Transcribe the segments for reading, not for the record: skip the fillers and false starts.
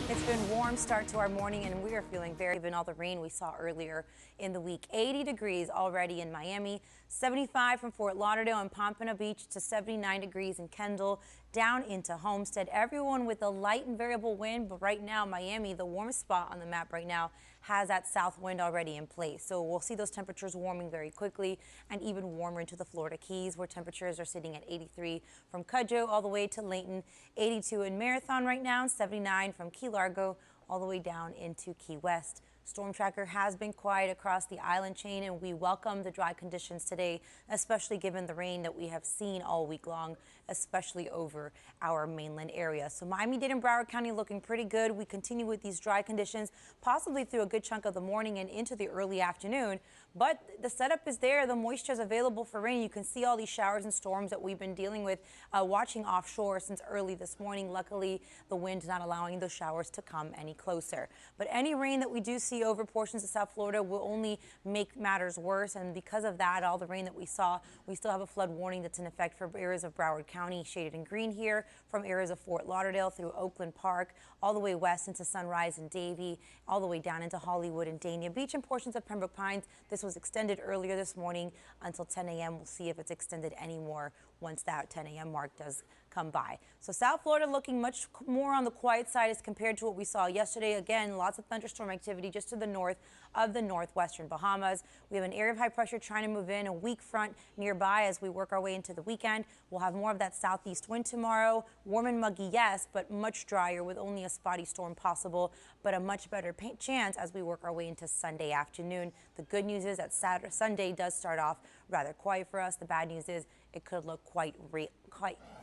It's been a warm start to our morning, and we are feeling very given all the rain we saw earlier in the week. 80 degrees already in Miami, 75 from Fort Lauderdale and Pompano Beach to 79 degrees in Kendall, down into Homestead. Everyone with a light and variable wind, but right now Miami, the warmest spot on the map right now, has that south wind already in place. So we'll see those temperatures warming very quickly and even warmer into the Florida Keys, where temperatures are sitting at 83 from Cudjoe all the way to Layton, 82 in Marathon right now, 79 from Key Largo all the way down into Key West. Storm tracker has been quiet across the island chain, and we welcome the dry conditions today, especially given the rain that we have seen all week long, especially over our mainland area. So Miami-Dade and Broward County looking pretty good. We continue with these dry conditions, possibly through a good chunk of the morning and into the early afternoon. But the setup is there. The moisture is available for rain. You can see all these showers and storms that we've been dealing with, watching offshore since early this morning. Luckily, the wind is not allowing those showers to come any closer. But any rain that we do see over portions of South Florida will only make matters worse, and because of that, all the rain that we saw, we still have a flood warning that's in effect for areas of Broward County, shaded in green here, from areas of Fort Lauderdale through Oakland Park, all the way west into Sunrise and Davie, all the way down into Hollywood and Dania Beach and portions of Pembroke Pines. This was extended earlier this morning until 10 a.m. We'll see if it's extended anymore once that 10 a.m. mark does come by. So South Florida looking much more on the quiet side as compared to what we saw yesterday. Again, lots of thunderstorm activity just to the north of the northwestern Bahamas. We have an area of high pressure trying to move in, a weak front nearby as we work our way into the weekend. We'll have more of that southeast wind tomorrow. Warm and muggy, yes, but much drier with only a spotty storm possible, but a much better chance as we work our way into Sunday afternoon. The good news is that Sunday does start off rather quiet for us. The bad news is it could look quite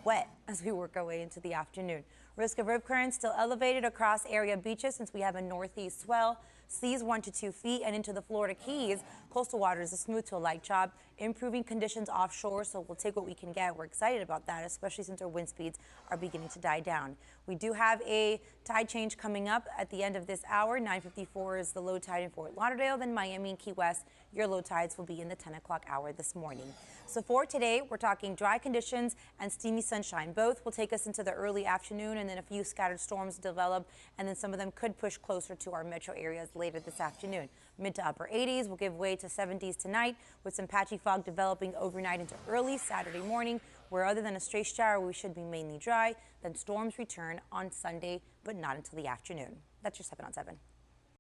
wet as we work our way into the afternoon. Risk of rip currents still elevated across area beaches since we have a northeast swell. Seas 1 to 2 feet, and into the Florida Keys, coastal waters is smooth to a light chop. Improving conditions offshore, so we'll take what we can get. We're excited about that, especially since our wind speeds are beginning to die down. We do have a tide change coming up at the end of this hour. 9:54 is the low tide in Fort Lauderdale. Then Miami and Key West, your low tides will be in the 10 o'clock hour this morning. So for today, we're talking dry conditions and steamy sunshine. Both will take us into the early afternoon, and then a few scattered storms develop, and then some of them could push closer to our metro areas later this afternoon. Mid to upper 80s will give way to 70s tonight, with some patchy fog developing overnight into early Saturday morning, where other than a stray shower, we should be mainly dry. Then storms return on Sunday, but not until the afternoon. That's your 7 on 7.